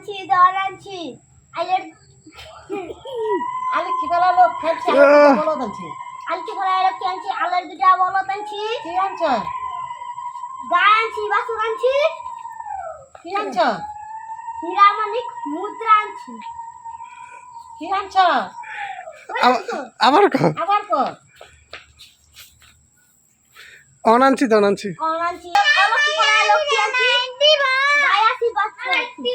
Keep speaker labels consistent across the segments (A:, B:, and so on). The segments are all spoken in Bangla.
A: আনছি দর আনছি আইলের
B: আলে কি বলা লোক খেলছে বলো আনছি
A: আলকি ফলাই লক্ষ্মী আনছি আলের দুটা বলত আনছি
B: কি আনছ
A: গায় আনছি বাছুর আনছি
B: কি আনছ
A: হীরা মানিক মুদ্রা আনছি
B: কি আনছ
C: আবার কো
B: আবার কর
C: অনানছি দনানছি
A: আনছি অলক্ষ্মী ফলাই লক্ষ্মী আনছি দিবা গায় আনছি বাছুর আনছি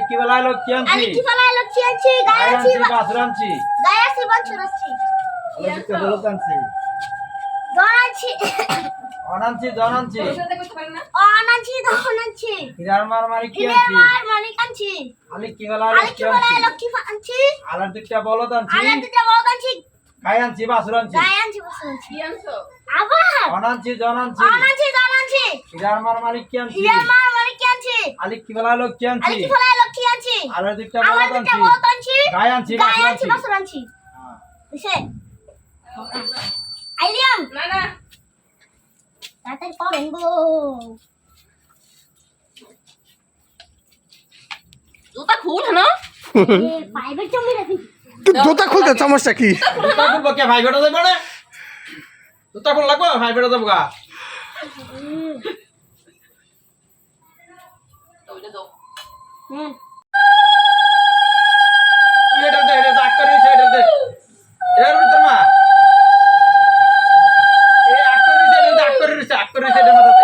D: কি বলা লক্ষ্মী আনছি
A: আলকি ফলাই লক্ষ্মী আনছি গায় আনছি
D: বাছুর আনছি
A: গায় আনছি বাছুর আনছি
D: আলোকে বলত আনছি
A: দর আনছি
D: অনানছি জন আনছি
A: আনছি দর আনছি
D: হিরার মার মারি কি
A: হীরা
D: আনছি
A: মার মানিক আনছি
D: আলে কি বলা
A: আলকি
D: লক্ষ্মী
A: ফলাই
D: আনছি
A: লক্ষ্মী আনছি
D: আলার দুটা বলত আনছি
A: আলের দুটা বলত আনছি
D: গাই আনছি বাছুর আনছি
A: গায় আনছি বাছুর আনছি আবার
D: অনানছি জন আনছি
A: আনছি দর আনছি
D: হিরার মার মারি কি আনছি
A: হীরা মার মানিক আনছি
D: আলে কি বলা লক্ষ্মী আনছি
A: আলকি ফলাই লক্ষ্মী আনছি
D: আলার দুটা
A: আলের
D: বলত
A: দুটা
D: আনছি
A: বলত আনছি
D: গাই আনছি
A: গায়
D: বাছুর
A: আনছি
D: আনছি
A: বাছুর আনছি এসে আইলিয়াম
B: না
A: তাড়াতাড়ি করেন গো
B: জুতা খুল না
A: পাইবের জমি রাখি
C: জুতা খুলতে সমস্যা কি
D: জুতা খুলবো কে ভাই বেটা যাবে না জুতা খুল লাগবো ভাই বেটা যাবো গা
A: হ্যাঁ
D: এটা দে এটা জাক করে এটা দে এর ভিতর মা এই আক করে এটা মাথাতে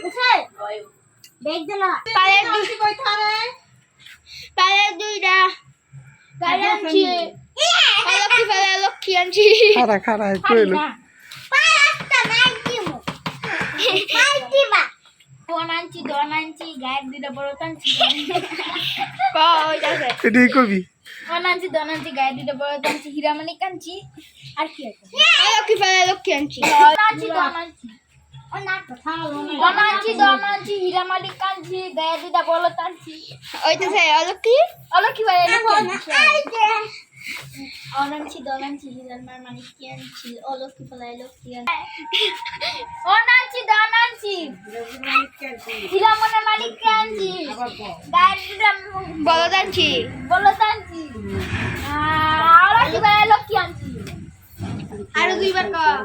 A: এসে দেখ দে না পায়ের দুইটা গায় আনছি লক্ষ্মী ফলাই লক্ষ্মী আনছি
C: খারা খারা কইলো
A: পাঁচটা নাক দিমু দিবা দন আনছি গায়ের দুইটা বড় টানছি কই যাবে
C: এটাই কবি
A: আনছি দন আনছি গায়ের দুইটা বড় টানছি হীরা মানিক আনছি আর কি আছে লক্ষ্মী ফলাই লক্ষ্মী আনছি আনছি দন আনছি দন আনছি হীরা মানিক আনছি গায়ের দুইটা বড় টানছি ওইটাছে অলক্ষ্মী ফলাই লক্ষ্মী আনছি অনানছি দনানছি হীরার মার মানিক কি আনছি অলক্ষ্মী ফলাই লক্ষ্মী আনছি অনানছি দনানছি হীরা মনে মানিক কি আনছি গায়ের বলদ আনছি অলক্ষ্মী ফলাই লক্ষ্মী আনছি আরো দুইবার কর